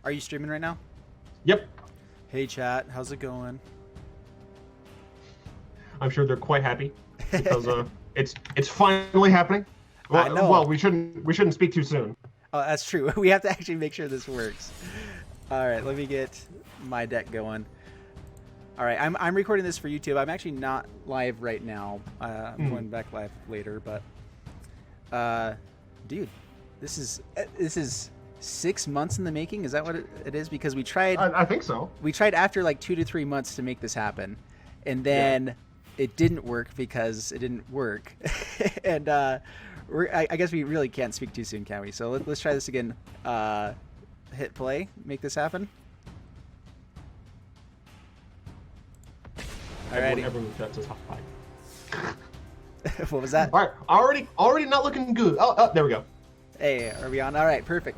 Are you streaming right now? Yep. Hey chat, how's it going? I'm sure they're quite happy because it's finally happening. Well, I know. Well, we shouldn't speak too soon. Oh, that's true. We have to actually make sure this works. All right, let me get my deck going. All right, I'm recording this for YouTube. I'm actually not live right now. I'm going back live later, but dude, this is 6 months in the making. Is that what it is? Because we tried. I think so. We tried after like 2 to 3 months to make this happen, and then it didn't work because it didn't work. And I guess we really can't speak too soon, can we? So let's try this again. Hit play. Make this happen. Alrighty. Everyone that's his high. What was that? All right, already not looking good. Oh, there we go. Hey, are we on? All right, perfect.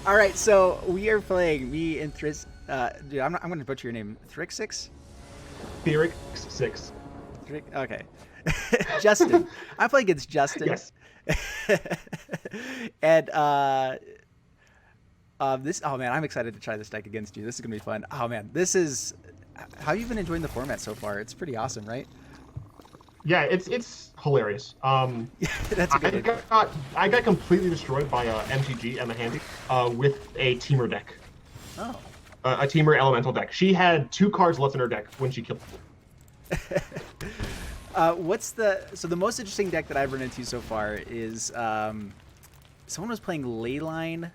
All right, so we are playing me and Dude, I'm going to butcher your name. ThyrixSyx? ThyrixSyx. Okay. Justin. I'm playing against Justin. Yes. And this. Oh man, I'm excited to try this deck against you. This is gonna be fun. Oh man, this is. How have you been enjoying the format so far? It's pretty awesome, right? Yeah, it's hilarious. That's a good. I got completely destroyed by MTG, Emma Handy, with a teamer deck. Oh. A teamer elemental deck. She had 2 cards left in her deck when she killed me. So the most interesting deck that I've run into so far is someone was playing Leyline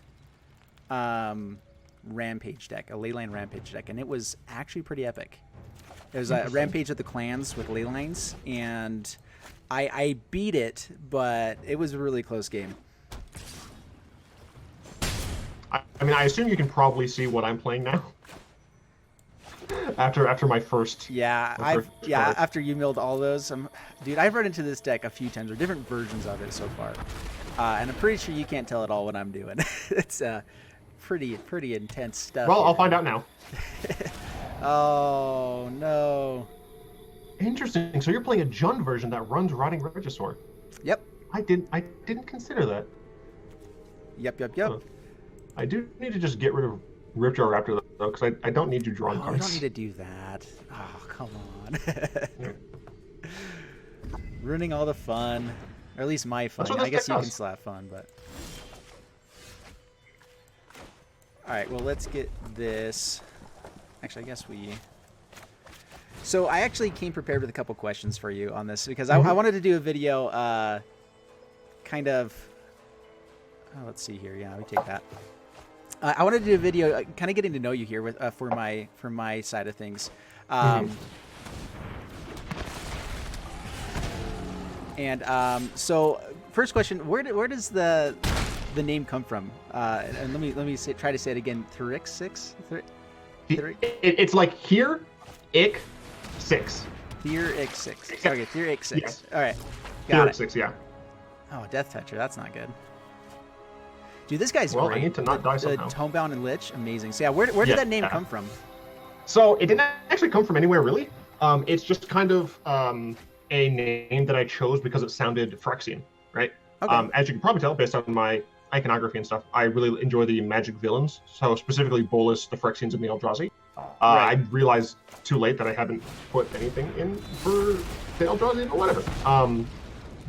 Rampage deck, a Leyline Rampage deck, and it was actually pretty epic. It was a Rampage of the Clans with Leylines, and I beat it, but it was a really close game. I mean, I assume you can probably see what I'm playing now. After my first. Yeah, after you milled all those, dude, I've run into this deck a few times, or different versions of it so far, and I'm pretty sure you can't tell at all what I'm doing. It's pretty intense stuff. Well, I'll find out now. Oh no. Interesting. So you're playing a JUND version that runs Rotting Regisaur. Yep. I didn't consider that. Yep. I do need to just get rid of Ripjaw Raptor though, because I don't need you drawing cards. You don't need to do that. Oh, come on. Ruining all the fun. Or at least my fun. I guess you can still have fun, but... Alright, well, let's get this... Actually, I guess we... So I actually came prepared with a couple questions for you on this, because I wanted to do a video, kind of... Oh, let's see here. Yeah, we take that. I wanted to do a video, kind of getting to know you here with for my side of things. And so, first question: where does the name come from? And let me try to say it again. ThyrixSyx. It's like here, ick, 6. ThyrixSyx. Okay, ThyrixSyx. Yes. All right, got it. ThyrixSyx, yeah. Oh, Death Toucher. That's not good. Dude, this guy's great. I need to not die somehow. Homebound and Lich, amazing. So yeah, where did that name come from? So it didn't actually come from anywhere really. It's just kind of a name that I chose because it sounded Phyrexian, right? Okay. As you can probably tell based on my iconography and stuff, I really enjoy the magic villains. So specifically Bolus, the Phyrexians, and the Eldrazi. I realized too late that I hadn't put anything in for the Eldrazi or whatever.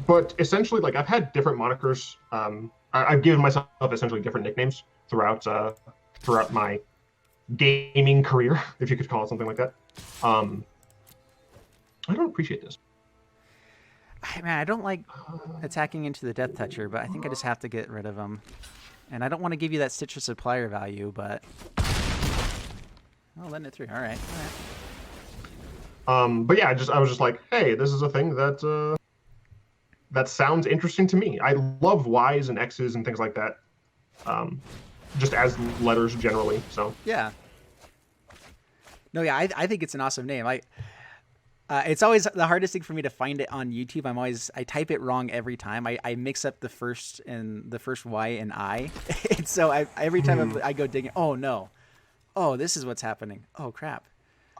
But essentially, like I've had different monikers. I've given myself essentially different nicknames throughout my gaming career, if you could call it something like that. I don't appreciate this. Man, I don't like attacking into the Death Toucher, but I think I just have to get rid of him. And I don't want to give you that Citrus Supplier value, but... Oh, letting it through. All right. But yeah, I was just like, hey, this is a thing that... that sounds interesting to me. I love Y's and X's and things like that, just as letters generally. So yeah, no, yeah, I think it's an awesome name. It's always the hardest thing for me to find it on YouTube. I type it wrong every time. I mix up the first Y and I, and so every time I go digging. Oh no, oh this is what's happening. Oh crap.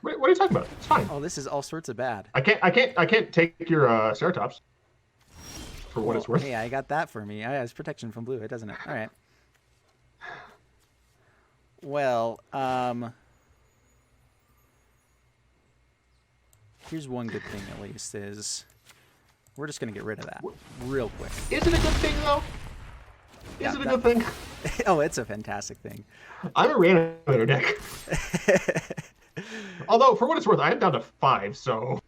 Wait, what are you talking about? It's fine. Oh, this is all sorts of bad. I can't take your Ceratops. For what it's worth. Hey, I got that for me. It's protection from blue, doesn't it? All right. Well, here's one good thing at least is we're just gonna get rid of that real quick. Is it a good thing though? Is it a good thing? Oh, it's a fantastic thing. I'm a reanimator deck. Although, for what it's worth, I am down to 5, so...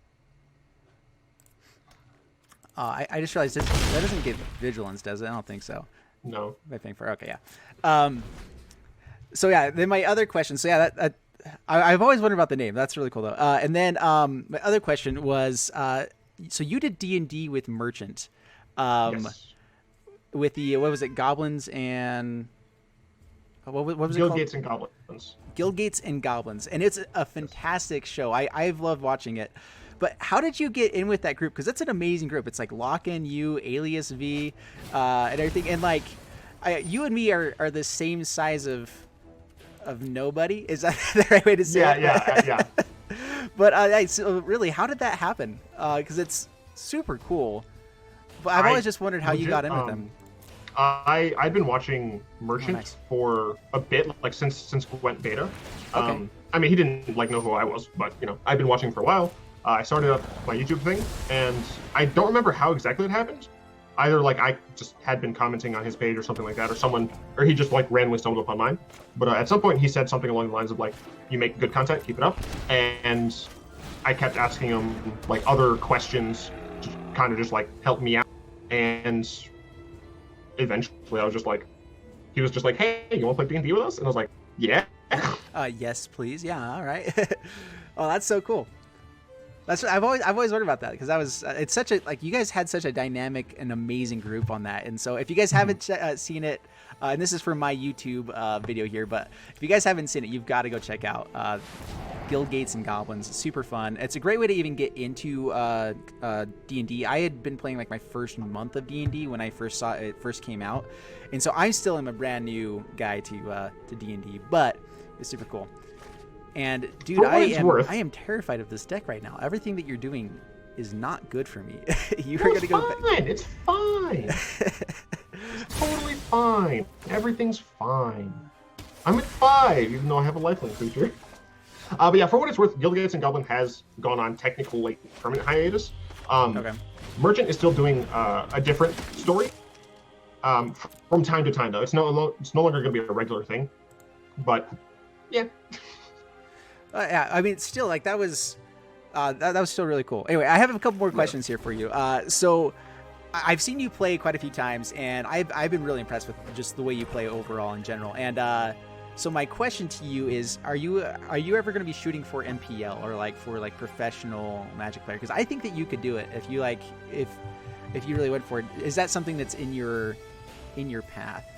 I just realized that doesn't give vigilance, does it? I don't think so. No. I think okay, yeah. So yeah, then my other question. So yeah, I've always wondered about the name. That's really cool though. And then my other question was, so you did D&D with Merchant, Yes. with the what was it, Goblins and what was it called? Guildgates and Goblins. Guildgates and Goblins, and it's a fantastic show. I've loved watching it. But how did you get in with that group? Because it's an amazing group. It's like Lock-In, you, Alias V, and everything. And like, you and me are the same size of nobody. Is that the right way to say it? Yeah. But so really, how did that happen? Because it's super cool. But I've always just wondered how you got in with them. I've been watching Merchant nice. for a bit, like since went beta. Okay. I mean, he didn't like know who I was, but you know, I've been watching for a while. I started up my YouTube thing, and I don't remember how exactly it happened. Either like I just had been commenting on his page or something like that, or he just like randomly stumbled upon mine. But at some point he said something along the lines of like, "You make good content, keep it up." And I kept asking him like other questions, to kind of just like help me out. And eventually I was just like, he was just like, "Hey, you want to play D&D with us?" And I was like, "Yeah." Yes, please. Yeah, all right. Oh, that's so cool. I've always wondered about that because it's such a, like, you guys had such a dynamic and amazing group on that. And so if you guys haven't seen it, and this is for my YouTube video here, but if you guys haven't seen it, you've got to go check out Guildgates and Goblins. It's super fun. It's a great way to even get into D&D. I had been playing like my first month of D&D when I first saw it first came out, and so I still am a brand new guy to D&D, but it's super cool. And dude, I am terrified of this deck right now. Everything that you're doing is not good for me. You're gonna go fine. It's fine. It's totally fine. Everything's fine. I'm at 5, even though I have a lifelink creature. But yeah, for what it's worth, Guildgates and Goblin has gone on technical like permanent hiatus. Okay. Merchant is still doing a different story. From time to time, though, it's no longer going to be a regular thing. But yeah. Yeah, I mean, still, like, that was still really cool. Anyway, I have a couple more questions here for you. So I've seen you play quite a few times, and I've been really impressed with just the way you play overall in general. And so my question to you is, are you ever going to be shooting for MPL or like for like professional Magic player? Because I think that you could do it if you like if you really went for it. Is that something that's in your path?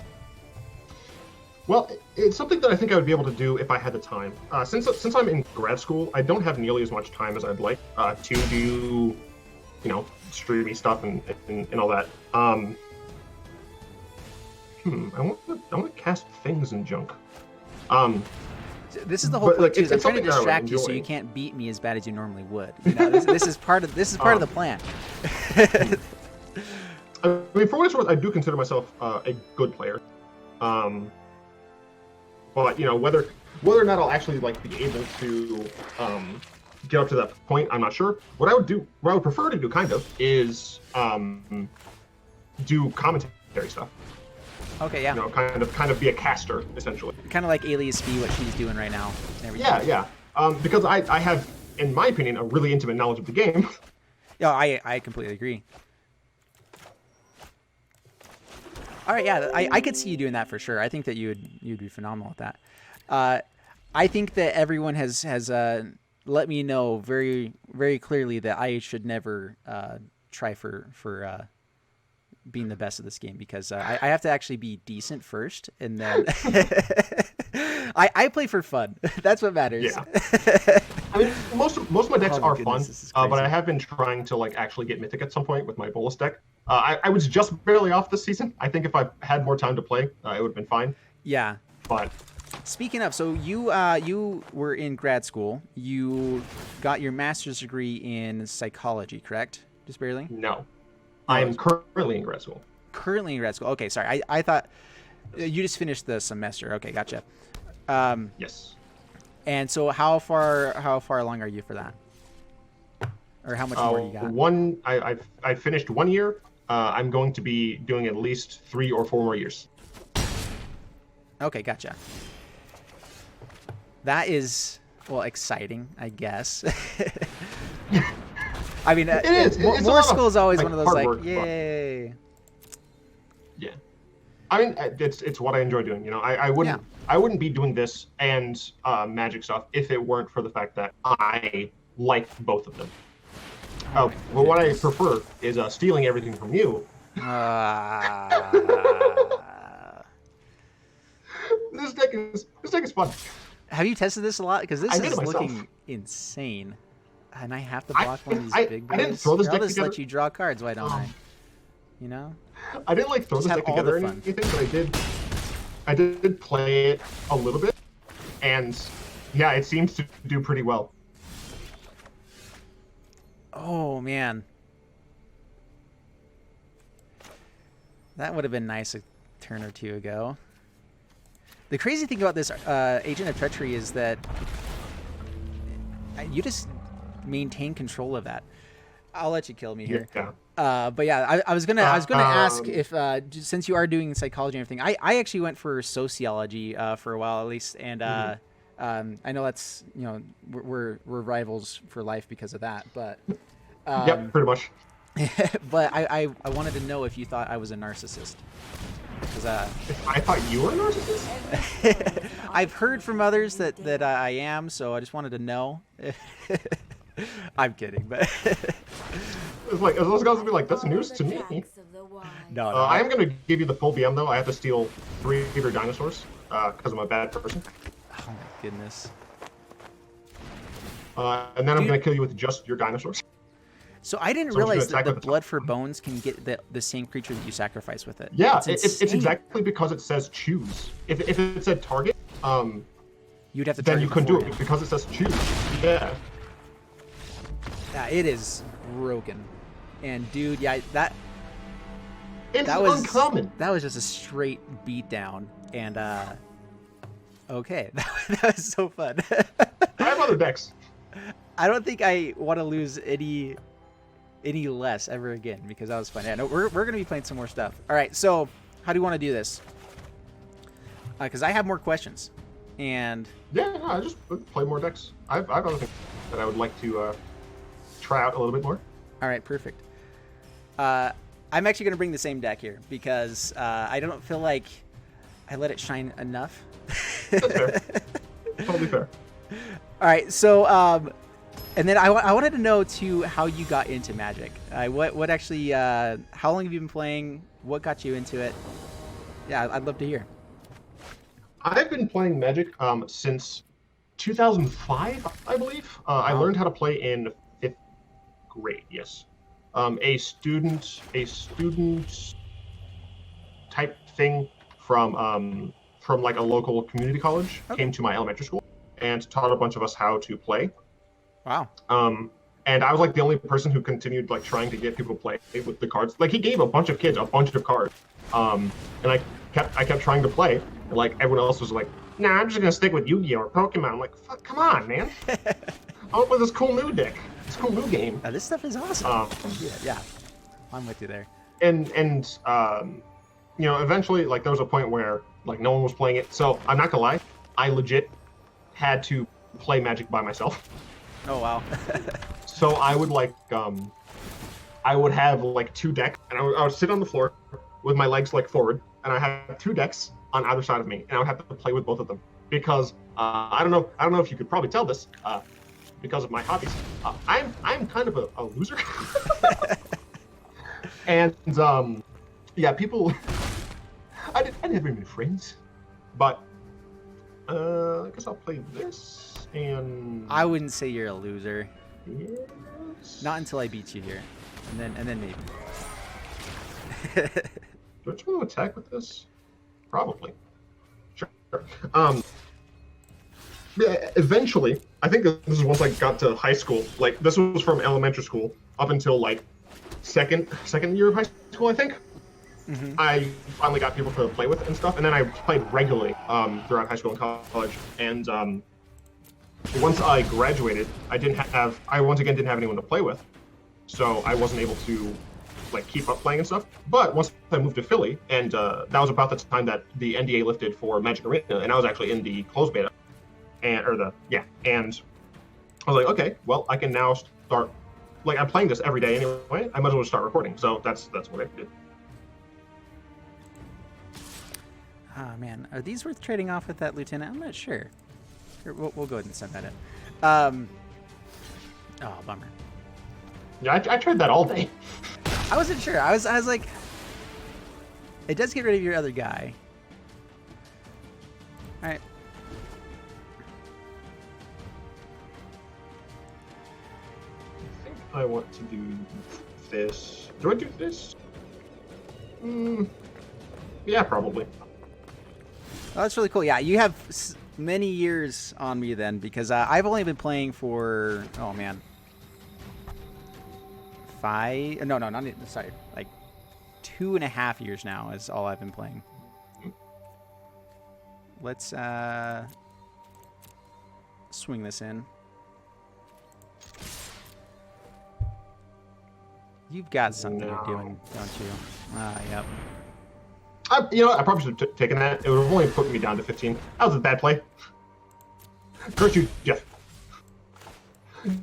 Well, it's something that I think I would be able to do if I had the time. Since I'm in grad school, I don't have nearly as much time as I'd like to do, you know, streamy stuff and all that. I want to cast things and junk. This is the whole point, too. I'm trying to distract you so you can't beat me as bad as you normally would. You know, this is part of the plan. I mean, for what it's worth, I do consider myself a good player. But you know, whether or not I'll actually like be able to get up to that point, I'm not sure. What I would prefer to do, kind of, is do commentary stuff. Okay, yeah. You know, kind of be a caster, essentially. Kind of like Alias B, what she's doing right now. Yeah. Because I have, in my opinion, a really intimate knowledge of the game. Yeah, I completely agree. All right, yeah, I could see you doing that for sure. I think that you'd be phenomenal at that. I think that everyone has let me know very, very clearly that I should never try for being the best of this game, because I have to actually be decent first, and then I play for fun. That's what matters. Yeah. I mean, most of my decks are fun, but I have been trying to like actually get Mythic at some point with my Bolus deck. I was just barely off this season. I think if I had more time to play, it would have been fine. Yeah. But speaking of, so you were in grad school. You got your master's degree in psychology, correct? Just barely? No. I am currently in grad school. Currently in grad school. Okay, sorry. I thought you just finished the semester. Okay, gotcha. Yes. And so how far along are you for that? Or how much more do you got? I finished 1 year. I'm going to be doing at least 3 or 4 more years. Okay, gotcha. That is, well, exciting, I guess. I mean, it is. More school is always like, one of those hard like, work, yay. Yeah. I mean, it's what I enjoy doing. You know, I wouldn't be doing this and Magic stuff if it weren't for the fact that I like both of them. Well, what I prefer is stealing everything from you. This deck is fun. Have you tested this a lot? Because this is looking insane. And I have to block one of these big boys. I didn't throw this deck I'll just together. let you draw cards, why don't I? You know? I didn't like throw this deck together or anything, but I did play it a little bit, and yeah, it seems to do pretty well. Oh man, that would have been nice a turn or two ago. The crazy thing about this Agent of Treachery is that you just maintain control of that. I'll let you kill me here. Yeah. But yeah, I was gonna ask if since you are doing psychology and everything, I actually went for sociology for a while at least, and I know that's, you know, we're rivals for life because of that, but yep, pretty much. But I wanted to know if you thought I was a narcissist. Because I thought you were a narcissist. I've heard from others that I am, so I just wanted to know. I'm kidding, but it's like those guys will be like, that's news to me. No, I am going to give you the full BM though. I have to steal 3 of your dinosaurs because I'm a bad person. Oh my goodness. And then I'm going to kill you with just your dinosaurs. So I didn't realize that the Blood for Bones can get the same creature that you sacrifice with it. Yeah, it's exactly because it says choose. If it said target, you'd have to. Then you couldn't do it because it says choose. Yeah. Yeah, it is broken, and dude, yeah, that was uncommon. That was just a straight beatdown, and okay, that was so fun. I have other decks. I don't think I want to lose any less ever again because that was fun. Yeah, no, we're gonna be playing some more stuff. All right, so how do you want to do this? Because I have more questions, and yeah, no, I just play more decks. I have other things that I would like to try out a little bit more. All right, perfect. I'm actually gonna bring the same deck here because I don't feel like I let it shine enough. That's fair. Totally fair. All right, so and then I wanted to know too how you got into Magic. What actually? How long have you been playing? What got you into it? Yeah, I'd love to hear. I've been playing Magic since 2005, I believe. I learned how to play in 5th grade. Yes, a student type thing from like a local community college came to my elementary school and taught a bunch of us how to play. Wow. And I was like the only person who continued like trying to get people to play with the cards. Like he gave a bunch of kids a bunch of cards. And I kept trying to play. And like everyone else was like, nah, I'm just gonna stick with Yu-Gi-Oh or Pokemon. I'm like, fuck, come on, man. I want to play this cool new deck. This cool new game. This stuff is awesome. Yeah, I'm with you there. And you know, eventually like there was a point where like no one was playing it. So I'm not gonna lie, I legit had to play Magic by myself. Oh wow. So I would like I would have like 2 decks, and I would sit on the floor with my legs like forward, and I had 2 decks on either side of me, and I would have to play with both of them because I don't know if you could probably tell this because of my hobbies. I'm kind of a loser, and yeah, people. I didn't have very many friends, but I guess I'll play this. And I wouldn't say you're a loser. Yes. Not until I beat you here, and then maybe. Do I just want to attack with this? Probably. Sure. Yeah, eventually, I think this is once I got to high school. Like this was from elementary school up until like second year of high school, I think. I finally got people to play with and stuff, and then I played regularly throughout high school and college. And once I graduated, I once again didn't have anyone to play with, so I wasn't able to like keep up playing and stuff. But once I moved to Philly, and that was about the time that the NDA lifted for Magic Arena, and I was actually in the closed beta, and I was like, okay, well, I can now start. Like, I'm playing this every day anyway. I might as well start recording. So that's what I did. Oh man, are these worth trading off with that lieutenant? I'm not sure. Here, we'll go ahead and send that in. Oh, bummer. Yeah, I tried that all day. I wasn't sure. I was like, it does get rid of your other guy. All right. I think I want to do this. Do I do this? Yeah, probably. Oh, that's really cool. Yeah, you have many years on me then, because I've only been playing for, oh man, like 2.5 years now is all I've been playing. Let's swing this in. You've got something you're doing, don't you? Yep. You know what? I probably should have taken that. It would have only put me down to 15. That was a bad play. Curse you, Jeff.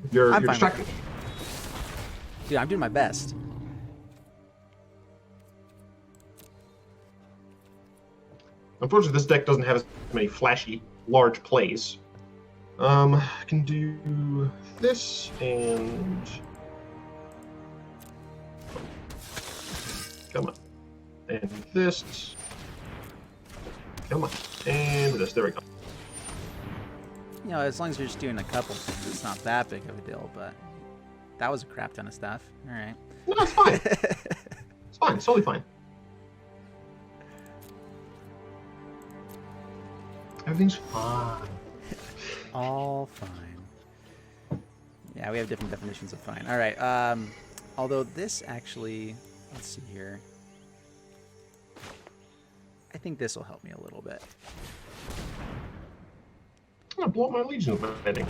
You're distracting me. Dude, I'm doing my best. Unfortunately, this deck doesn't have as many flashy, large plays. I can do this and... Come on. And this. Come on. And this. There we go. You know, as long as you're just doing a couple, it's not that big of a deal, but that was a crap ton of stuff. All right. No, it's fine. It's fine. It's totally fine. Everything's fine. All fine. Yeah, we have different definitions of fine. All right. Although this actually, let's see here. I think this will help me a little bit. I'm gonna blow up my Legion with I think.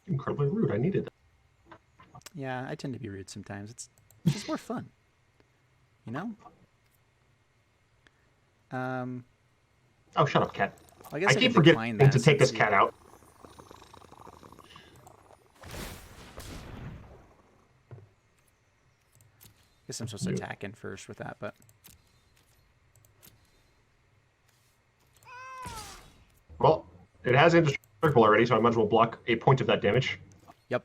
Incredibly rude. I needed that. Yeah, I tend to be rude sometimes. It's just more fun, you know. Oh, shut up, cat. I guess I keep forgetting to take this cat out. Guess I'm supposed to attack in first with that, but well, it has indestructible already, so I might as well block a point of that damage. Yep.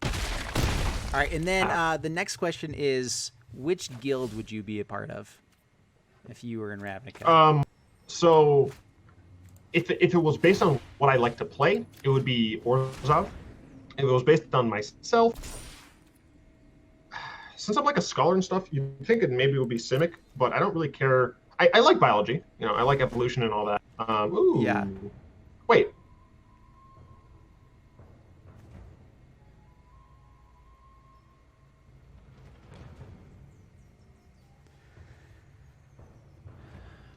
All right, and then the next question is, which guild would you be a part of if you were in Ravnica? So if it was based on what I like to play, it would be Orzhov. If it was based on myself, since I'm like a scholar and stuff, you'd think it maybe would be Simic, but I don't really care. I like biology, you know, I like evolution and all that. Ooh. Yeah. Wait.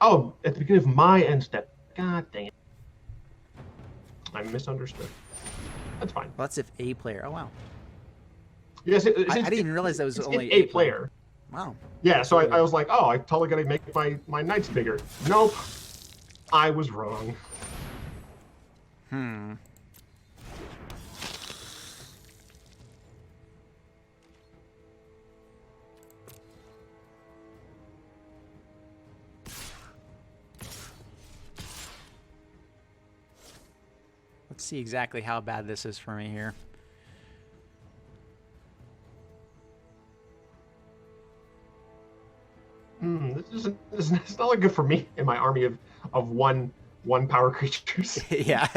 Oh, at the beginning of my end step. God dang it. I misunderstood. That's fine. Well, that's if a player. Oh, wow. Yes, I didn't even realize that was only a player. Wow. Yeah, so I was like, oh, I totally gotta make my knights bigger. Nope. I was wrong. Let's see exactly how bad this is for me here. This is not look good for me in my army of one power creatures. Yeah.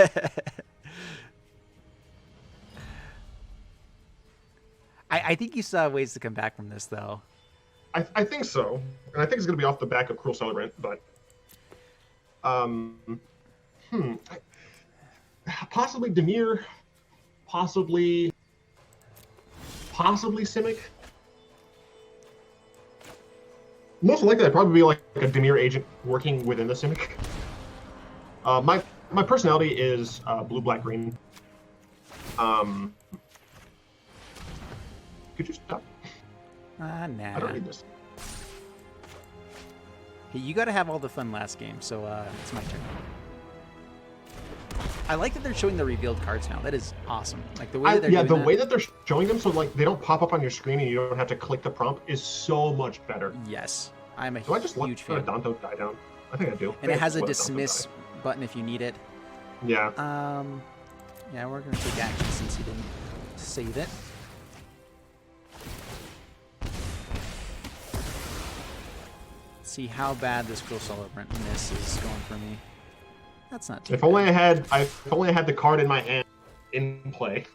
I think you saw ways to come back from this, though. I think so, and I think it's gonna be off the back of Cruel Celebrant, but possibly Demir, possibly Simic. Most likely, I'd probably be like a Demir agent working within the Simic. My personality is blue, black, green. Could you stop? Nah. I don't need this. Hey, you got to have all the fun last game, so it's my turn. I like that they're showing the revealed cards now. That is awesome. Like the way that they're doing the way that they're showing them, so like they don't pop up on your screen and you don't have to click the prompt, is so much better. Yes, I'm a Do I just huge fan. let Danto die down? I think I do. And it has a dismiss button if you need it. Yeah. Yeah, we're gonna take action since he didn't save it. See how bad this Cruel Celebrant miss is going for me. That's not too If bad. only I had the card in my hand in play.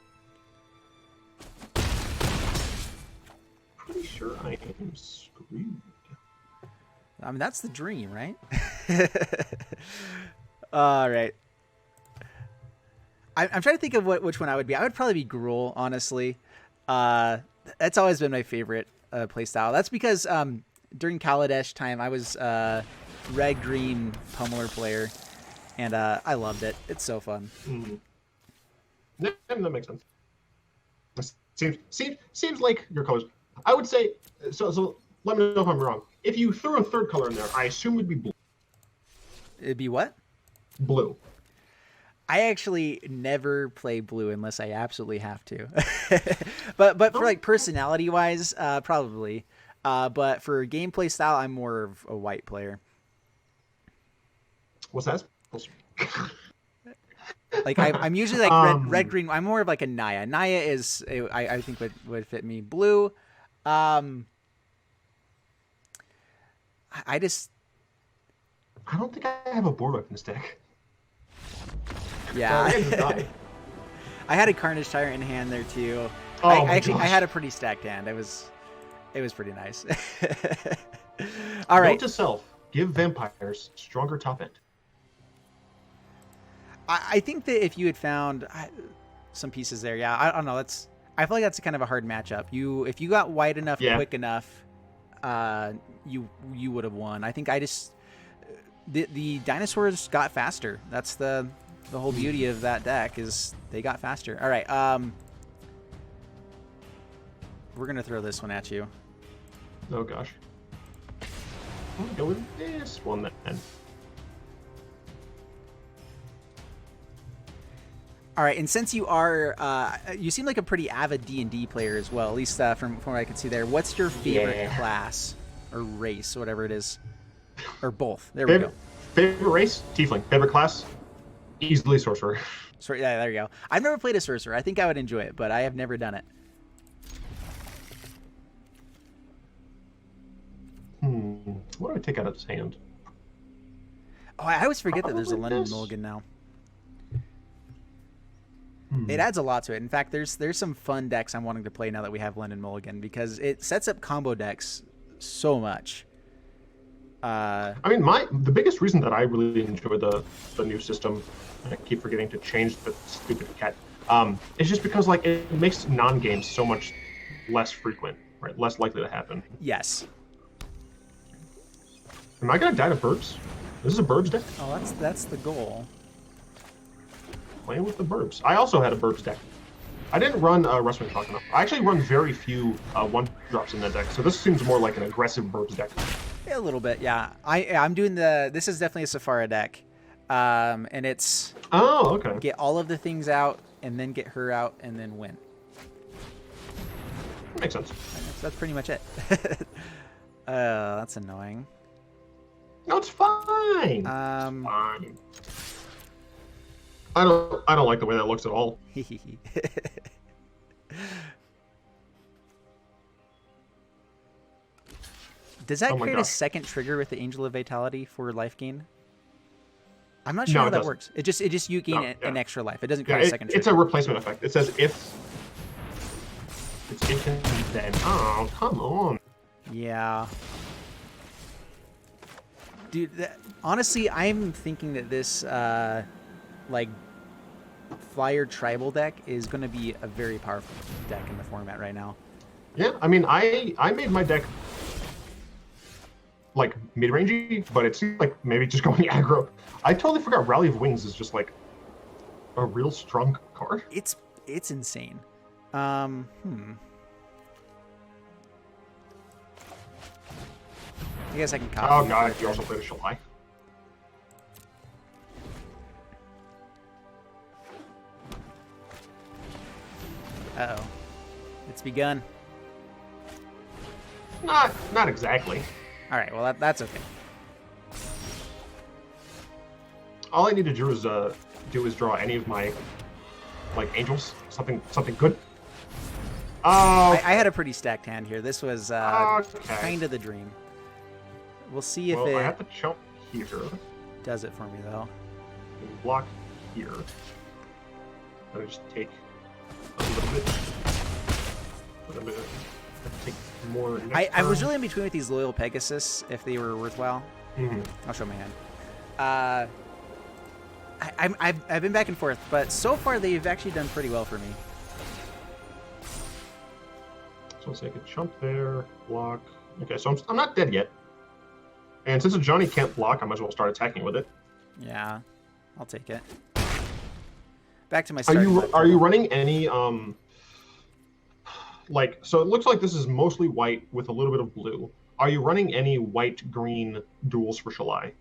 Pretty sure I am screwed. I mean, that's the dream, right? All right. I'm trying to think of which one I would be. I would probably be Gruul, honestly. That's always been my favorite playstyle. That's because during Kaladesh time, I was red-green pummeler player, and I loved it. It's so fun. Mm-hmm. That makes sense. Seems like your colors. I would say so. Let me know if I'm wrong. If you threw a third color in there, I assume it'd be blue. It'd be what? Blue. I actually never play blue unless I absolutely have to. but for like personality wise, probably. But for gameplay style, I'm more of a white player. What's that? Like I'm usually like red green. I'm more of like a Naya. Naya is I think would fit me. Blue. I don't think I have a board weapon deck. Yeah. Well, I had a Carnage Tyrant in hand there too. Oh I had a pretty stacked hand. It was pretty nice. All right. Note to self: give vampires stronger top end. I think that if you had found some pieces there, yeah, I don't know. I feel like that's kind of a hard matchup. If you got white enough, quick enough, you would have won. I think the dinosaurs got faster. That's the whole beauty of that deck is they got faster. All right, we're gonna throw this one at you. Oh gosh. I'm gonna go with this one then. All right, and since you are, you seem like a pretty avid D&D player as well, at least from what I can see there. What's your favorite class or race, whatever it is, or both? There we go. Favorite race? Tiefling. Favorite class? Easily Sorcerer. Yeah, there you go. I've never played a Sorcerer. I think I would enjoy it, but I have never done it. What do I take out of his hand? Oh, I always forget that there's a London Mulligan now. It adds a lot to it. In fact, there's some fun decks I'm wanting to play now that we have London Mulligan because it sets up combo decks so much. I mean, the biggest reason that I really enjoy the new system, and I keep forgetting to change the stupid cat, is just because like it makes non-games so much less frequent, right? Less likely to happen. Yes. Am I gonna die to Burbs? This is a Burbs deck? Oh, that's the goal. Playing with the Burbs. I also had a Burbs deck. I didn't run Rustwing Shock enough. I actually run very few 1-drops in that deck, so this seems more like an aggressive Burbs deck. A little bit, yeah. I'm doing this is definitely a Safara deck. And it's okay. Get all of the things out and then get her out and then win. Makes sense. That's pretty much it. That's annoying. No, it's fine. It's fine. I don't like the way that looks at all. Does that create a second trigger with the Angel of Vitality for life gain? I'm not sure no, how that works. It just you gain an extra life. It doesn't create a second trigger. It's a replacement effect. It says if. It's if and then. Oh, come on. Yeah. Dude, honestly, I'm thinking that this, like, Flyer Tribal deck is going to be a very powerful deck in the format right now. Yeah, I mean, I made my deck, like, mid-rangey, but it seems like maybe just going aggro. I totally forgot Rally of Wings is just, like, a real strong card. It's insane. I guess I can copy. Oh god, you also played a Shalai. Uh-oh. It's begun. Not exactly. Alright, well that's okay. All I need to do is draw any of my, like, angels. Something good. Oh, I had a pretty stacked hand here. This was okay. kind of the dream. We'll see if Well, I it have to jump here. does it for me, though. Block here. Let me just take a little bit. Take more next I was turn. really in between with these Loyal Pegasus, if they were worthwhile. I'll show my hand. I've been back and forth, but so far they've actually done pretty well for me. So let's take a jump there, block. Okay, so I'm not dead yet. And since a Johnny can't block, I might as well start attacking with it. Yeah, I'll take it. Back to my Are starting you running any like, so it looks like this is mostly white with a little bit of blue. Are you running any white-green duels for Shalai?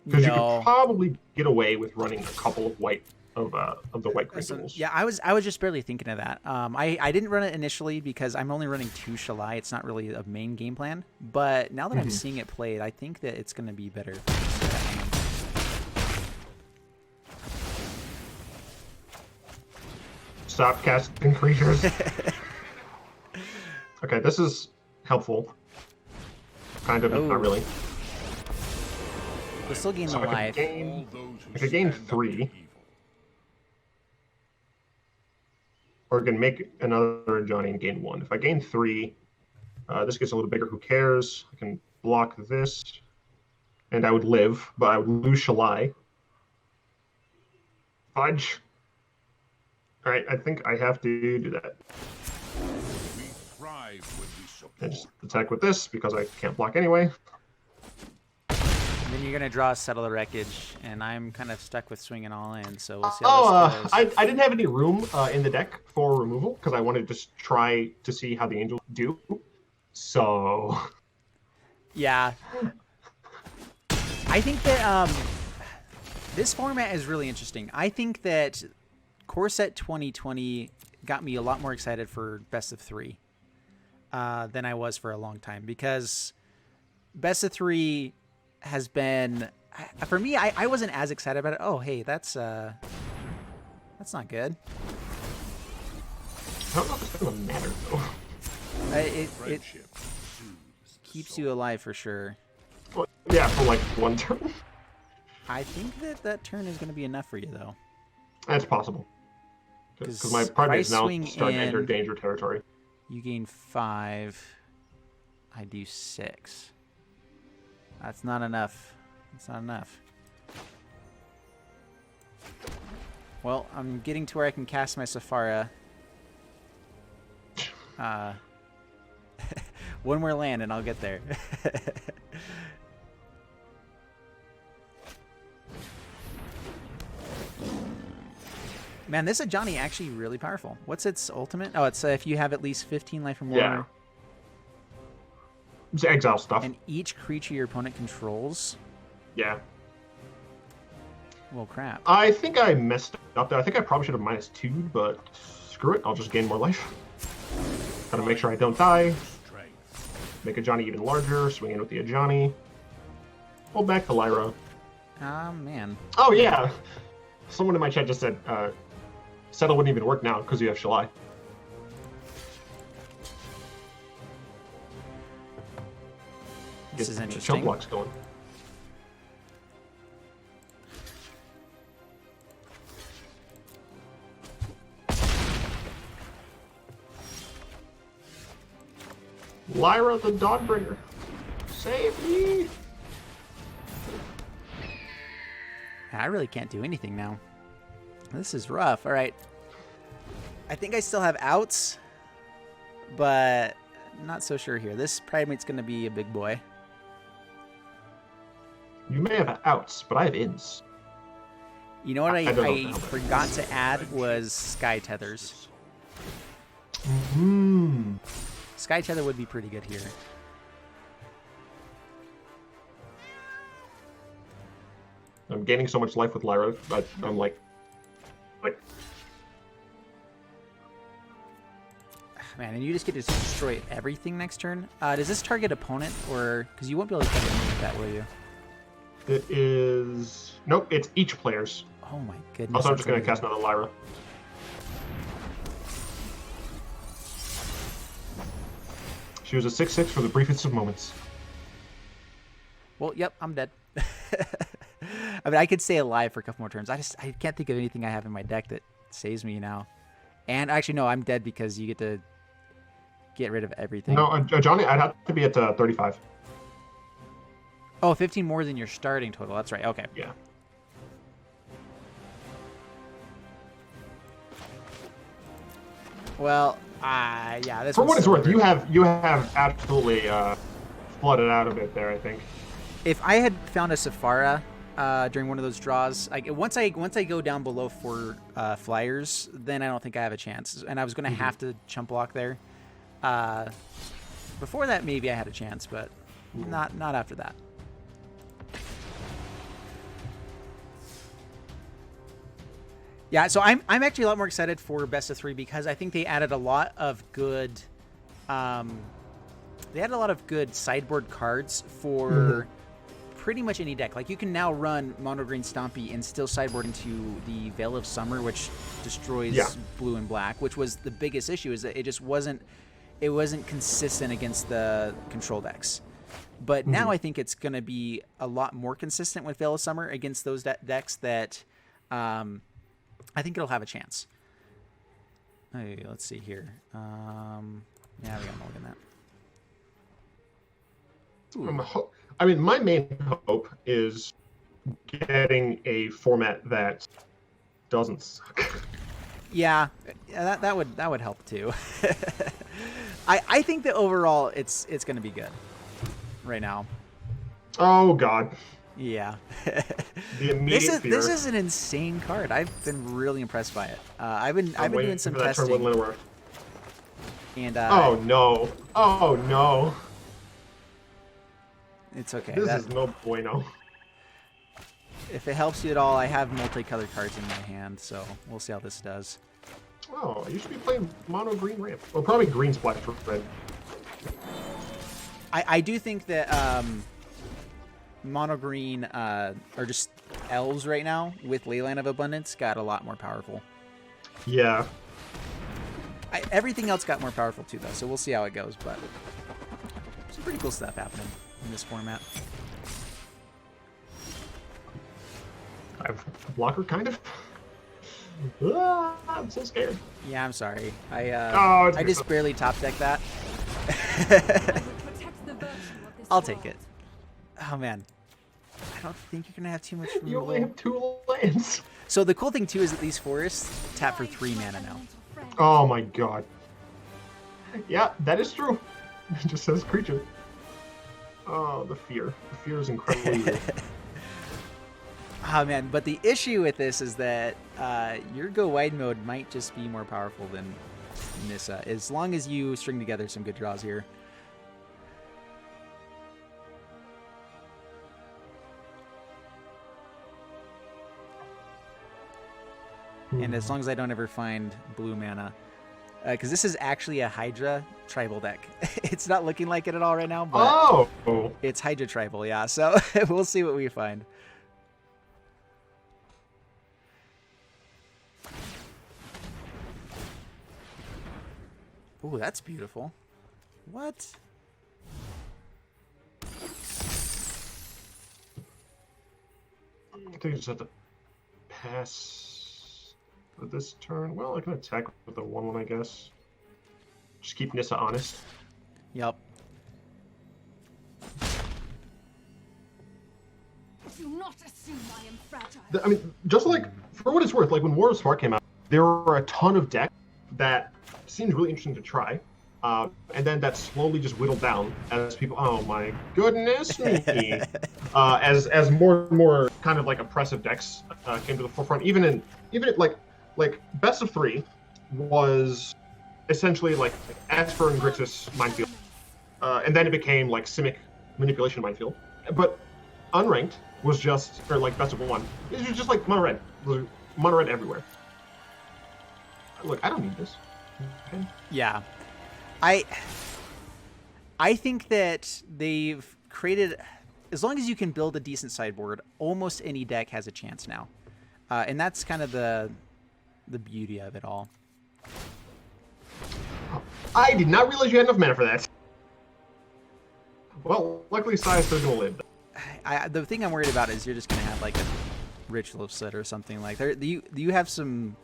Because you could probably get away with running a couple of white of the white-green duels. Yeah, I was just barely thinking of that. I didn't run it initially because I'm only running 2 Shalai. It's not really a main game plan. But now that I'm seeing it played, I think that it's going to be better. Stop casting creatures. Okay, this is helpful. Kind of, not really. We'll still gain the life. I could gain 3. Or I can make another Johnny and gain 1. If I gain 3, this gets a little bigger. Who cares? I can block this. And I would live, but I would lose Shalai. Fudge. Alright, I think I have to do that. And just attack with this, because I can't block anyway. And then you're going to draw Settle the Wreckage, and I'm kind of stuck with swinging all in, so we'll see how this goes. I didn't have any room in the deck for removal, because I wanted to just try to see how the angels do. So... Yeah. I think that this format is really interesting. I think that Core Set 2020 got me a lot more excited for Best of 3 than I was for a long time, because Best of 3 has been, for me, I wasn't as excited about it. Oh, hey, that's not good. I don't know if it's gonna matter though. It keeps you alive for sure. Well, yeah, for like 1 turn. I think that turn is going to be enough for you, though. That's possible. Because my primate is now starting to enter danger territory. You gain 5. I do 6. That's not enough. That's not enough. Well, I'm getting to where I can cast my Saphara. One more land and I'll get there. Man, this Ajani actually really powerful. What's its ultimate? Oh, it's if you have at least 15 life or more. Yeah. It's exile stuff. And each creature your opponent controls. Yeah. Well, crap. I think I messed up there. I think I probably should have -2, but screw it. I'll just gain more life. Gotta make sure I don't die. Make Ajani even larger. Swing in with the Ajani. Hold back the Lyra. Ah, man. Oh, yeah. Someone in my chat just said, Settle wouldn't even work now because you have Shalai. This is interesting. Jump blocks going. Lyra the Dawnbringer. Save me! I really can't do anything now. This is rough. All right. I think I still have outs, but not so sure here. This Primate's going to be a big boy. You may have outs, but I have ins. You know what I know. forgot to add was Sky Tethers. Sky Tether would be pretty good here. I'm gaining so much life with Lyra, but I'm like... Man, and you just get to destroy everything next turn. Does this target opponent, or... Because you won't be able to target me with that, will you? It is... Nope, it's each player's. Oh my goodness. Also, I'm just going to cast another Lyra. She was a 6/6 for the briefest of moments. Well, yep, I'm dead. I mean, I could stay alive for a couple more turns. I can't think of anything I have in my deck that saves me now. And actually, no, I'm dead because you get to get rid of everything. No, Johnny, I'd have to be at 35. Oh, 15 more than your starting total. That's right. Okay. Yeah. Well, yeah. This For what it's worth, you have absolutely flooded out a bit there, I think. If I had found a Safara during one of those draws, once I go down below 4 flyers, then I don't think I have a chance. And I was going to have to chump block there. Before that, maybe I had a chance, but not after that. Yeah, so I'm actually a lot more excited for Best of 3 because I think they added a lot of good sideboard cards for pretty much any deck. Like, you can now run Mono Green Stompy and still sideboard into the Veil of Summer, which destroys blue and black, which was the biggest issue, is that it wasn't consistent against the control decks. But now I think it's going to be a lot more consistent with Veil of Summer against those decks that I think it'll have a chance. Hey, let's see here. Yeah, we got mulligan that. I mean, my main hope is getting a format that doesn't suck. Yeah, that would help too. I think that overall it's going to be good right now. Oh God. Yeah. The immediate fear. This is an insane card. I've been really impressed by it. I've been doing some testing. And oh no! Oh no! It's okay. This is no bueno. If it helps you at all, I have multicolored cards in my hand, so we'll see how this does. Oh, you should be playing mono green ramp. Well, probably green splash for red. I do think that mono green or just elves right now with Leyline of Abundance got a lot more powerful. Yeah. Everything else got more powerful too, though, so we'll see how it goes. But some pretty cool stuff happening in this format. I have a blocker, kind of. I'm so scared. Yeah, I'm sorry. I just barely top decked that. I'll take it. Oh man, I don't think you're gonna have too much removal. You only have 2 lands. So the cool thing too is that these forests tap for 3 mana now. Oh my God. Yeah, that is true. It just says creature. Oh, the fear. The fear is incredibly real. Oh man, but the issue with this is that your go wide mode might just be more powerful than Nissa, as long as you string together some good draws here. And as long as I don't ever find blue mana. Because this is actually a Hydra tribal deck. It's not looking like it at all right now, but it's Hydra tribal, yeah. So we'll see what we find. Ooh, that's beautiful. What? I think I just have to pass for this turn. Well, I can attack with the 1/1, I guess. Just keep Nissa honest. Yep. Do not assume I am fragile. I mean, just like, for what it's worth, like when War of Spark came out, there were a ton of decks that seemed really interesting to try. And then that slowly just whittled down as people, oh my goodness me, as more and more kind of like oppressive decks came to the forefront. Even like best of 3 was essentially like Esper and Grixis Minefield, and then it became like Simic Manipulation Minefield. But unranked was just, or like best of 1, it was just like mono red, mono red everywhere. Look, I don't need this. Okay. Yeah. I think that they've created, as long as you can build a decent sideboard, almost any deck has a chance now, and that's kind of the beauty of it all. I did not realize you had enough mana for that. Well, luckily Sai is still gonna live. The thing I'm worried about is you're just gonna have like a Ritual of Soot or something like that. You have some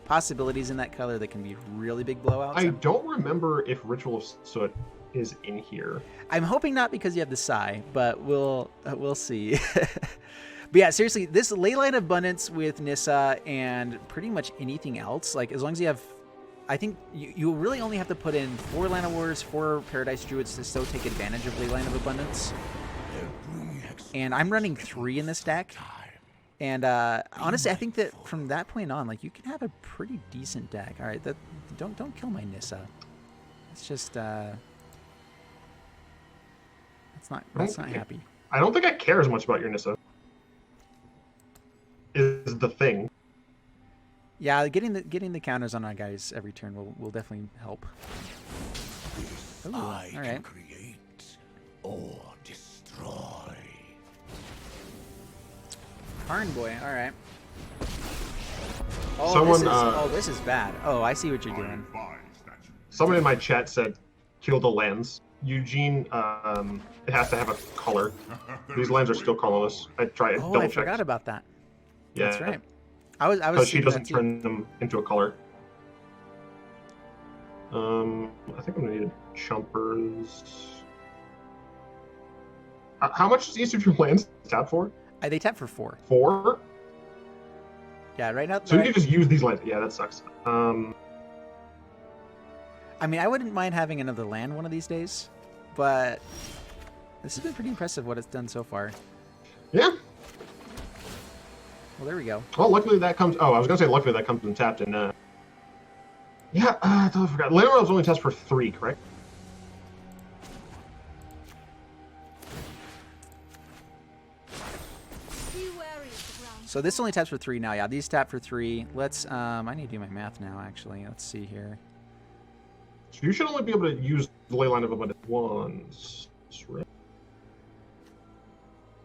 possibilities in that color that can be really big blowouts. I don't remember if Ritual of Soot is in here. I'm hoping not because you have the Sai, but we'll see. But yeah, seriously, this Leyline Abundance with Nissa and pretty much anything else, like as long as you have, I think you really only have to put in 4 Land of Wars, 4 Paradise Druids to still take advantage of Leyline of Abundance. And I'm running 3 in this deck. And honestly, I think that from that point on, like you can have a pretty decent deck. All right, don't kill my Nissa. It's just that's not happy. I don't think I care as much about your Nissa. Is the thing. Yeah, getting the counters on our guys every turn will definitely help. Ooh, all right. Create or destroy. Karn boy, all right. Oh, this is bad. Oh, I see what you're doing. Someone in my chat said, "Kill the lands." Eugene, it has to have a color. These lands are still colorless. I double checked. I forgot about that. Yeah, that's right. I was. Because she doesn't turn them into a color. I think I'm gonna need chumpers. How much does each of your lands tap for? They tap for 4. 4? Yeah, right now. So you can just use these lands. Yeah, that sucks. I mean, I wouldn't mind having another land one of these days, but this has been pretty impressive what it's done so far. Yeah. Well, there we go. Well, luckily that comes. Oh, I was gonna say luckily that comes untapped and. Yeah, I totally forgot. Later on, only test for 3, correct? So this only taps for 3 now. Yeah, these tap for 3. Let's. I need to do my math now. Actually, let's see here. So you should only be able to use the Leyline of Abundance once, right?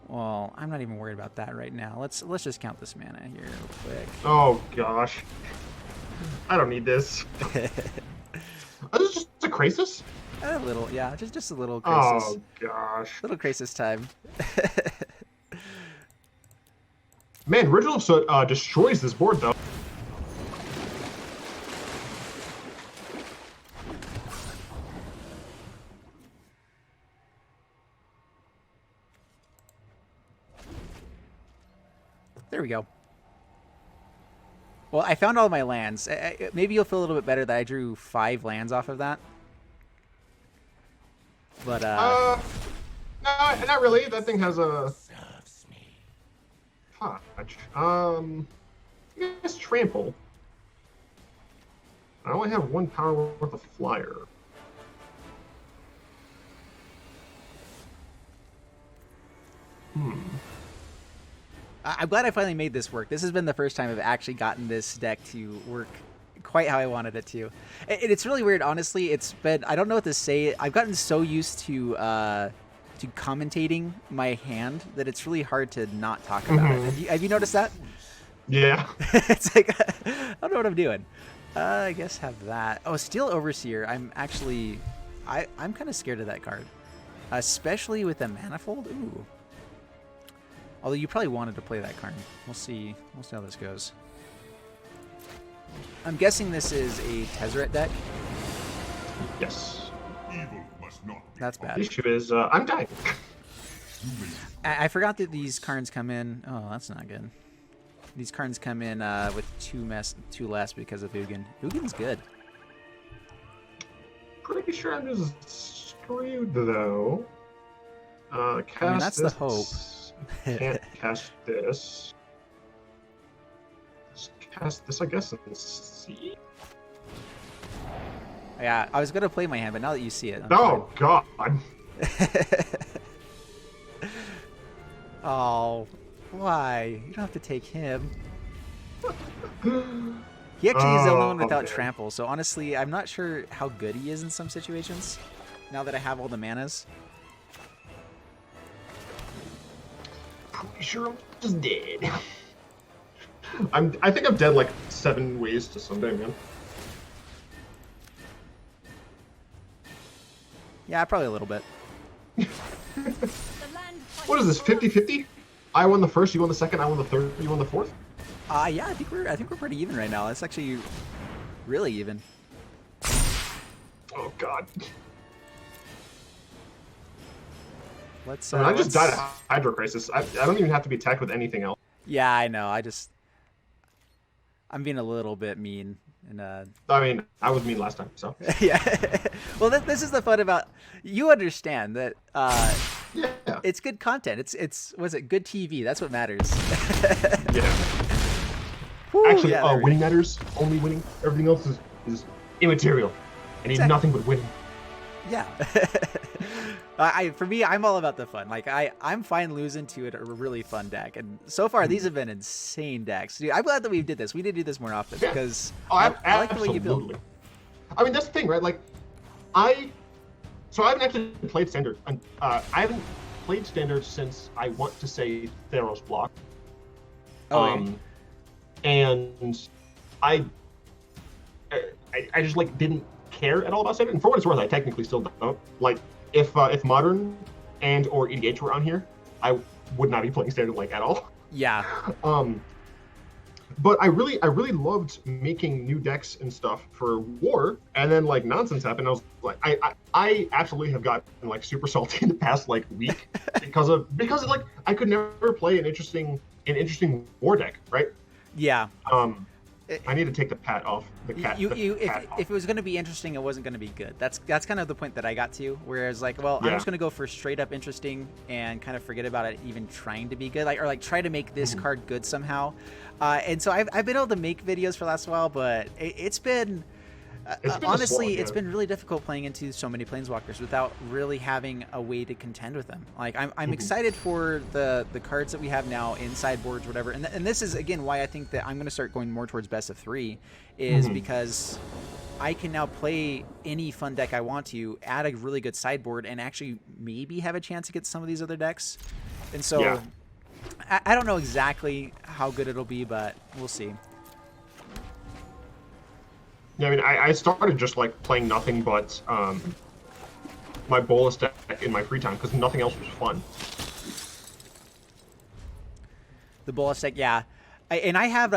Well, I'm not even worried about that right now. Let's just count this mana here real quick. Oh gosh, I don't need this. This is just a Krasis? A little, yeah, just a little Krasis. Oh gosh, little Krasis time. Man, Ritual of Soot destroys this board though. There we go. Well, I found all my lands. Maybe you'll feel a little bit better that I drew 5 lands off of that. But no, not really. That thing has a touch. I guess trample. I only have 1 power worth of flyer. I'm glad I finally made this work. This has been the first time I've actually gotten this deck to work quite how I wanted it to. It's really weird, honestly. It's been, I don't know what to say. I've gotten so used to commentating my hand that it's really hard to not talk about it. Have you noticed that? Yeah. It's like, I don't know what I'm doing. I guess have that. Oh, Steel Overseer. I'm actually, I'm kind of scared of that card. Especially with the Manifold. Ooh. Although you probably wanted to play that card. We'll see. We'll see how this goes. I'm guessing this is a Tezzeret deck. Yes. Evil must not be. That's bad. The issue is I'm dying. I forgot that these cards come in. Oh, that's not good. These cards come in with two less because of Ugin. Ugin's good. Pretty sure I'm just screwed though. Cast I mean, that's this. the hope. Can't cast this. Just cast this, I guess, and see. Yeah, I was gonna play my hand, but now that you see it. Oh God. Oh, why? You don't have to take him. He actually is the only one without trample, so honestly, I'm not sure how good he is in some situations. Now that I have all the manas. Pretty sure I'm just dead. I think I'm dead like 7 ways to Sunday, man. Yeah, probably a little bit. What is this, 50-50? I won the first, you won the second, I won the third, you won the fourth? Yeah, I think we're pretty even right now. That's actually really even. Oh God. Let's. I just died at Hydro Crisis. I don't even have to be attacked with anything else. Yeah, I know. I'm being a little bit mean. And I mean, I was mean last time, so. Yeah. Well, this is the fun about. You understand that. Yeah. It's good content. It's was it good TV? That's what matters. Yeah. Woo, Actually, yeah, winning matters. Only winning. Everything else is immaterial. I need nothing but winning. Yeah. For me, I'm all about the fun. Like I'm fine losing to a really fun deck, and so far these have been insane decks. Dude, I'm glad that we did this. We need to do this more often because I like the way you build. I mean, that's the thing, right? Like, I haven't actually played Standard. I haven't played Standard since I want to say Theros block. And I just like didn't care at all about Standard. And for what it's worth, I technically still don't. Like, if Modern and or EDH were on here, I would not be playing Standard like at all. Yeah. But I really loved making new decks and stuff for War, and then like nonsense happened. I was like, I absolutely have gotten like super salty in the past like week because of like I could never play an interesting War deck, right? Yeah. I need to take the pat off. The cat. If it was going to be interesting, it wasn't going to be good. That's kind of the point that I got to. Whereas like, well, I'm just going to go for straight up interesting and kind of forget about it even trying to be good, or try to make this card good somehow. And so I've been able to make videos for the last while, but it's been honestly, it's been really difficult playing into so many planeswalkers without really having a way to contend with them. Like I'm excited for the cards that we have now in sideboards, whatever. And this is again why I think that I'm going to start going more towards best of 3, is because I can now play any fun deck I want to, add a really good sideboard, and actually maybe have a chance to get some of these other decks. And so I don't know exactly how good it'll be, but we'll see. Yeah, I mean, I started just like playing nothing but my Bolus deck in my free time because nothing else was fun. The Bolus deck, yeah. I had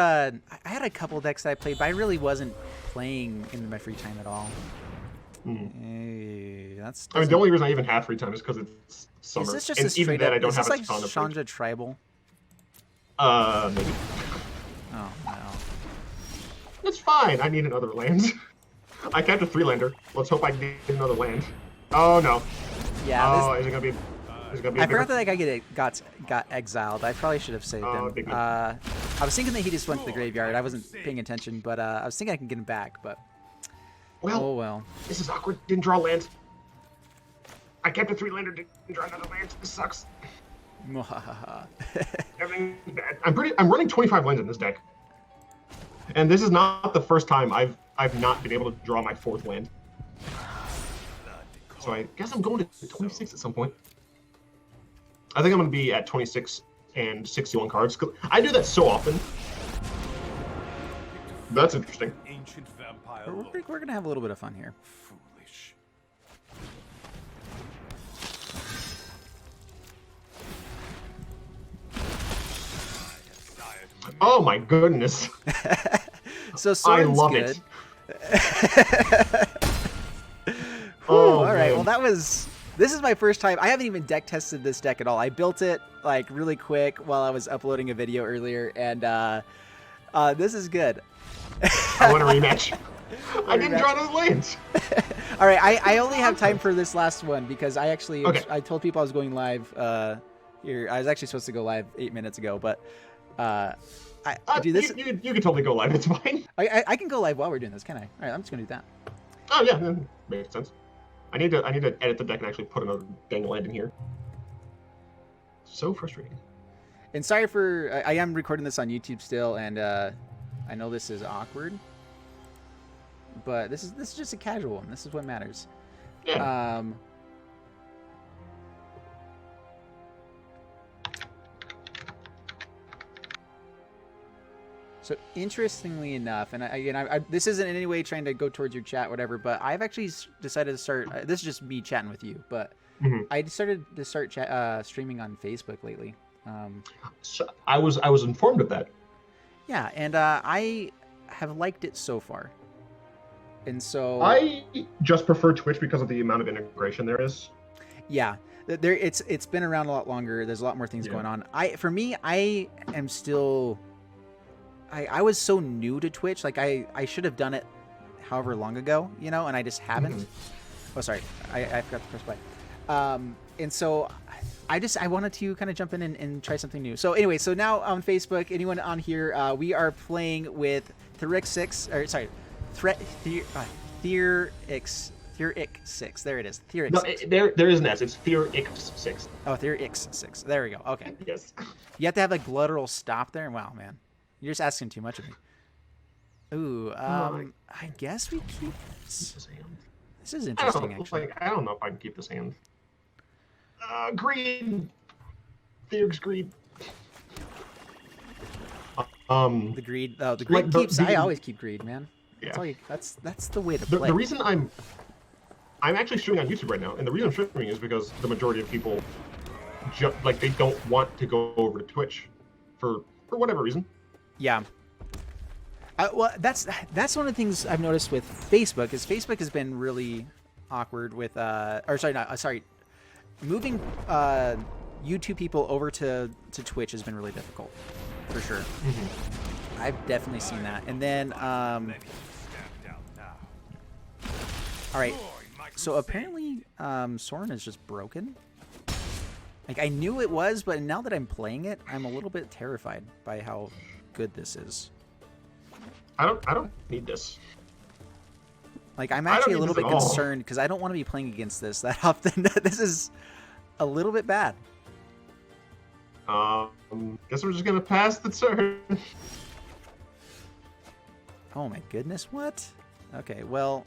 a couple decks that I played, but I really wasn't playing in my free time at all. Hey, I mean, the only reason I even have free time is because it's summer. Is this just and a even straight then, up? I don't Is have this a like ton of Chandra Tribal? Maybe. Oh no. It's fine. I need another land. I kept a 3-lander. Let's hope I can get another land. Oh no. Yeah. Is it gonna be? I forgot that guy got exiled. I probably should have saved him. I was thinking that he just went to the graveyard. I wasn't paying attention, but I was thinking I can get him back. But well. This is awkward. Didn't draw land. I kept a 3-lander. Didn't draw another land. This sucks. Everything's bad. I'm running 25 lands in this deck. And this is not the first time I've not been able to draw my 4th land. So I guess I'm going to 26 at some point. I think I'm going to be at 26 and 61 cards. I do that so often. That's interesting. Ancient vampire. We're going to have a little bit of fun here. Foolish. Oh my goodness. So Soren's I love good. it. Oh, all right. man. Well, that was This is my first time. I haven't even deck tested this deck at all. I built it like really quick while I was uploading a video earlier, and this is good. I want a rematch. I didn't draw those lanes. All right, I only have time for this last one because I actually I told people I was going live here. I was actually supposed to go live 8 minutes ago, but do this. You can totally go live. It's fine. I can go live while we're doing this, can I? All right, I'm just gonna do that. Oh yeah, that makes sense. I need to edit the deck and actually put another dang land in here. So frustrating. And sorry for I am recording this on YouTube still, and I know this is awkward, but this is just a casual one. This is what matters. Yeah. So interestingly enough, and I this isn't in any way trying to go towards your chat, whatever, but I've actually decided to start. This is just me chatting with you, but I decided to start streaming on Facebook lately. So I was informed of that. Yeah, and I have liked it so far. And so I just prefer Twitch because of the amount of integration there is. Yeah, it's been around a lot longer. There's a lot more things going on. For me, I am still. I was so new to Twitch. Like I should have done it however long ago, you know, and I just haven't. Oh, sorry, I forgot to press play. And so I wanted to kind of jump in and try something new. So anyway, so now on Facebook, anyone on here, we are playing with ThyrixSyx, or sorry, ThyrixSyx. There it is. ThyrixSyx. No, there is an S. It's ThyrixSyx. Oh, ThyrixSyx. There we go. Okay. Yes. You have to have like guttural stop there. Wow, man, you're just asking too much of me. Ooh, I guess we keep this. This is interesting, actually. I don't know if I can keep this hand. Greed. Theurg's greed. The greed. Oh, the greed keeps. I always keep greed, man. That's all you. That's the way to play. The reason I'm actually streaming on YouTube right now, and the reason I'm streaming is because the majority of people they don't want to go over to Twitch for whatever reason. Yeah. Well, that's one of the things I've noticed with Facebook is Facebook has been really awkward with moving YouTube people over to Twitch has been really difficult, for sure. I've definitely seen that. And then all right, so apparently Soren is just broken. Like, I knew it was, but now that I'm playing it, I'm a little bit terrified by how good this is. I don't need this. Like, I'm actually a little bit concerned because I don't want to be playing against this that often. This is a little bit bad. Guess we're just gonna pass the turn. Oh my goodness, what? Okay, well.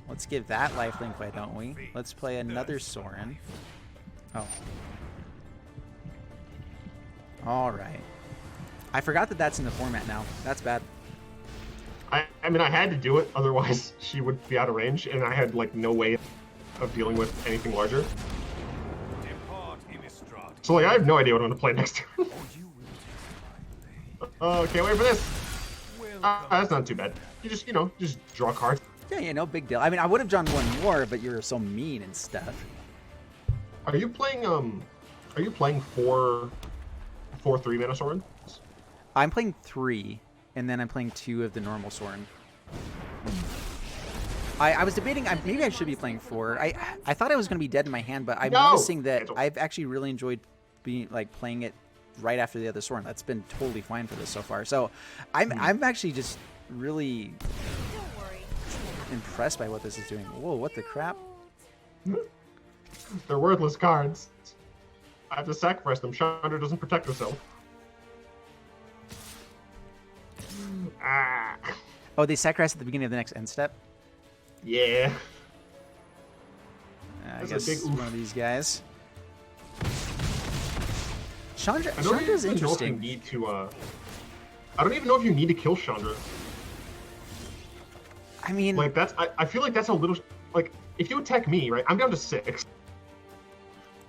Let's give that lifelink, why don't we? Let's play another Soren. Oh. Alright. I forgot that that's in the format now. That's bad. I mean, I had to do it, otherwise she would be out of range, and I had, like, no way of dealing with anything larger. So, like, I have no idea what I'm going to play next turn. Oh, can't wait for this. That's not too bad. You just draw cards. Yeah, no big deal. I mean, I would have drawn one more, but you're so mean and stuff. Are you playing 4 3-mana Soren? I'm playing 3, and then I'm playing 2 of the normal Soren. I was debating, maybe I should be playing 4. I thought I was going to be dead in my hand, but I'm noticing that I've actually really enjoyed playing it right after the other Soren. That's been totally fine for this so far. So I'm actually just really impressed by what this is doing. Whoa, what the crap? They're worthless cards. I have to sacrifice them. Chandra doesn't protect herself. Oh, they sacrifice at the beginning of the next end step? Yeah. I guess one of these guys. Chandra's interesting. I don't even know if you need to kill Chandra. I mean, like I feel like that's a little like if you attack me, right? I'm down to 6.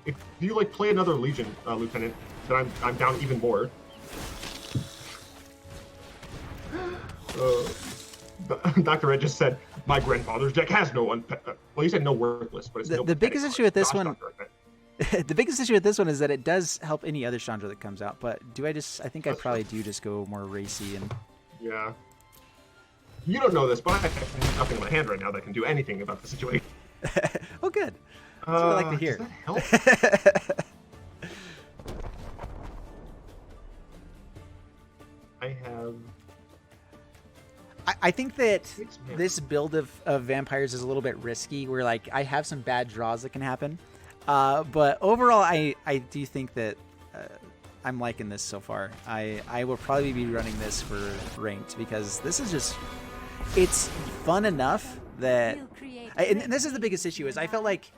If you like play another Legion lieutenant, then I'm down even more. Dr. Red just said, my grandfather's deck has no well, you said no worthless, but it's The biggest issue with this one, the biggest issue with this one is that it does help any other Chandra that comes out. But I think I probably do just go more racy and. Yeah. You don't know this, but I have nothing in my hand right now that can do anything about the situation. Oh, good. That's what I like to hear. Does that help? I have. I think that this build of vampires is a little bit risky. Where like I have some bad draws that can happen, but overall I do think that I'm liking this so far. I will probably be running this for ranked because this is just it's fun enough that and this is the biggest issue is I felt like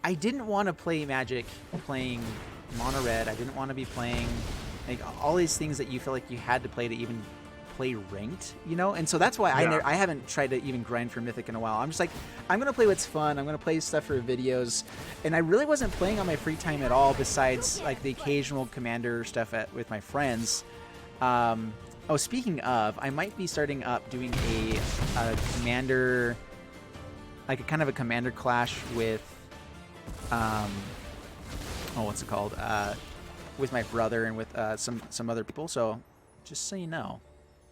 I didn't want to play Magic playing mono red. I didn't want to be playing like all these things that you feel like you had to play to even play ranked, you know, and so that's why I haven't tried to even grind for Mythic in a while. I'm just like, I'm gonna play what's fun. I'm gonna play stuff for videos, and I really wasn't playing on my free time at all. Besides like the occasional Commander stuff with my friends. Oh, speaking of, I might be starting up doing a Commander, like a kind of a Commander clash with, what's it called? With my brother and with some other people. So, just so you know.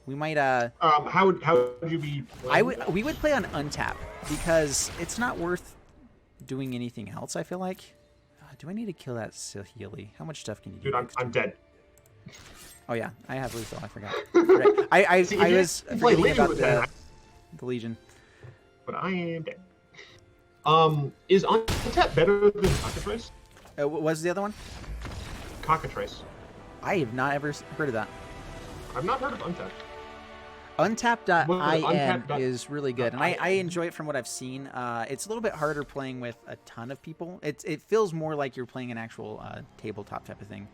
We might how would you be we would play on untap because it's not worth doing anything else, I feel like. Do I need to kill that Sahili? How much stuff can you do? Dude, I'm dead. Oh yeah, I have lethal, I forgot. Right. I was forgetting about the Legion. But I am dead. Is untap better than Cockatrice? What was the other one? Cockatrice. I have not ever heard of that. I've not heard of untap. Untap.in is really good, and I enjoy it from what I've seen. It's a little bit harder playing with a ton of people. It feels more like you're playing an actual tabletop type of thing,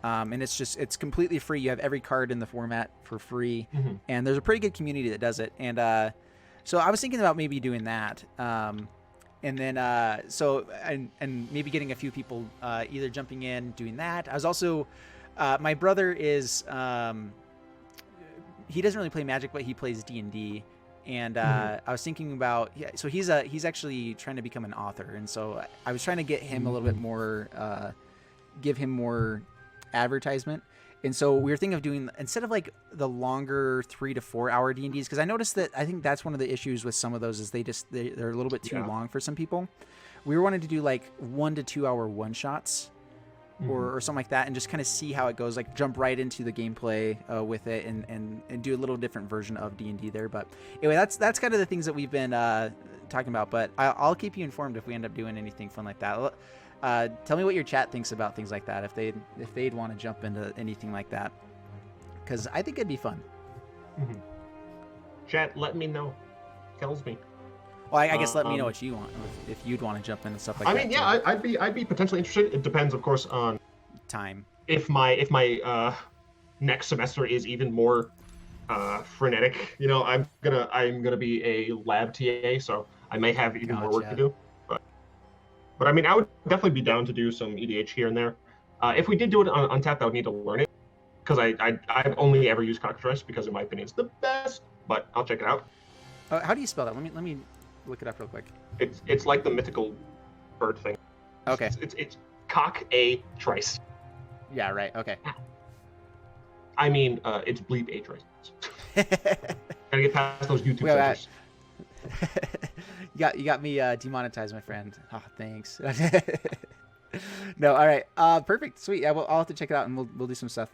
and it's completely free. You have every card in the format for free, and there's a pretty good community that does it. And so I was thinking about maybe doing that, and then and maybe getting a few people either jumping in doing that. I was also my brother is. He doesn't really play Magic, but he plays D&D, and I was thinking about so he's actually trying to become an author, and so I was trying to get him a little bit more, give him more advertisement, and so we were thinking of doing instead of like the longer 3 to 4 hour D&Ds, because I noticed that I think that's one of the issues with some of those is they're a little bit too long for some people. We wanted to do like 1 to 2 hour one shots. Or something like that, and just kind of see how it goes, like jump right into the gameplay with it and do a little different version of D&D there. But anyway, that's kind of the things that we've been talking about, but I'll keep you informed if we end up doing anything fun like that. Tell me what your chat thinks about things like that, if they'd want to jump into anything like that, because I think it'd be fun. Chat, let me know. Tells me. Well, I guess let me know what you want, if you'd want to jump in and stuff like that. I mean, yeah, I'd be potentially interested. It depends, of course, on time. If my next semester is even more frenetic, you know, I'm gonna be a lab TA, so I may have even more work to do. But I mean, I would definitely be down to do some EDH here and there. If we did do it on Untapped, I would need to learn it because I've only ever used Cockatrice because, in my opinion, it's the best. But I'll check it out. How do you spell that? Let me look it up real quick. It's like the mythical bird thing. Okay. It's cock-a-trice. Yeah. Right. Okay. I mean, it's bleep-a-trice. Gotta get past those YouTube censors. You got me demonetized, my friend. Oh, thanks. No, all right. Perfect. Sweet. Yeah, I'll have to check it out, and we'll do some stuff.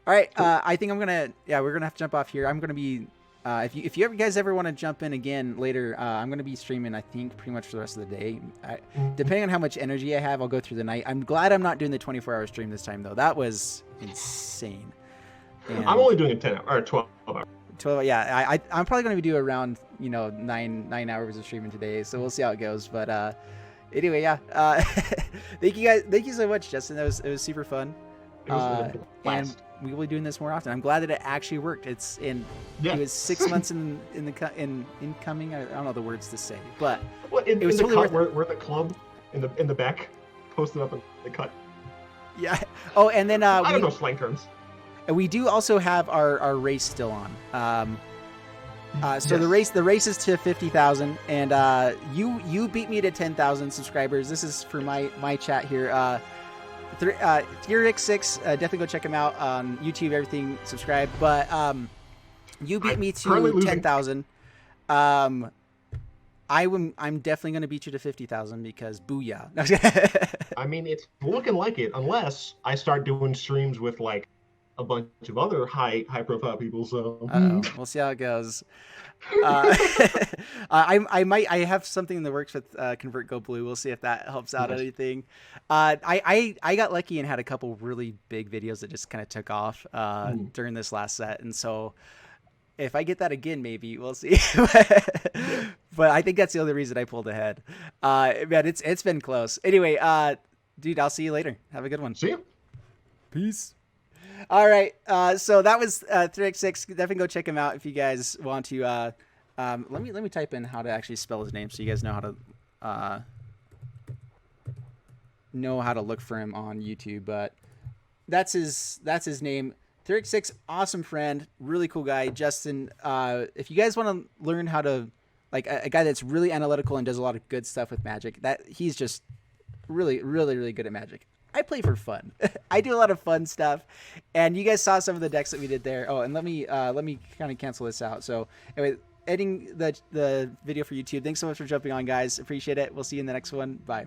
All right. Cool. I think we're gonna have to jump off here. I'm gonna be. If you guys ever want to jump in again later, I'm going to be streaming, I think, pretty much for the rest of the day. Depending on how much energy I have, I'll go through the night. I'm glad I'm not doing the 24-hour stream this time, though. That was insane. And I'm only doing a 10 or 12 hours. 12, yeah. I'm probably going to do around 9 hours of streaming today, so we'll see how it goes. But anyway, yeah. Thank you guys. Thank you so much, Justin. It was super fun. It was and we will be doing this more often. I'm glad that it actually worked. It was 6 months in incoming. I don't know the words to say, but it was totally worth it. We're the club in the back, posted up in the cut. Yeah. Oh, and then I don't know slang terms. We do also have our race still on. So Yes. the race is to 50,000, and you beat me to 10,000 subscribers. This is for my chat here. ThyrixSyx, definitely go check him out on YouTube. Everything, subscribe. But you beat me currently to losing. 10,000. I'm definitely going to beat you to 50,000 because booyah. I mean, it's looking like it, unless I start doing streams with like a bunch of other high profile people. So We'll see how it goes. I have something in the works with Convert Go Blue. We'll see if that helps out Nice. anything. I got lucky and had a couple really big videos that just kind of took off during this last set, and so if I get that again, maybe we'll see. But I think that's the only reason I pulled ahead. Man, it's been close. Anyway, dude, I'll see you later. Have a good one. see you. Peace. All right. So that was ThyrixSyx. Definitely go check him out if you guys want to. Let me type in how to actually spell his name so you guys know how to look for him on YouTube. But that's his name. ThyrixSyx, awesome friend, really cool guy. Justin, if you guys want to learn how to, like, a guy that's really analytical and does a lot of good stuff with Magic, that he's just really good at Magic. I play for fun. I do a lot of fun stuff, and you guys saw some of the decks that we did there. Oh, and let me kind of cancel this out. So anyway, editing the video for YouTube. Thanks so much for jumping on, guys. Appreciate it. We'll see you in the next one. Bye.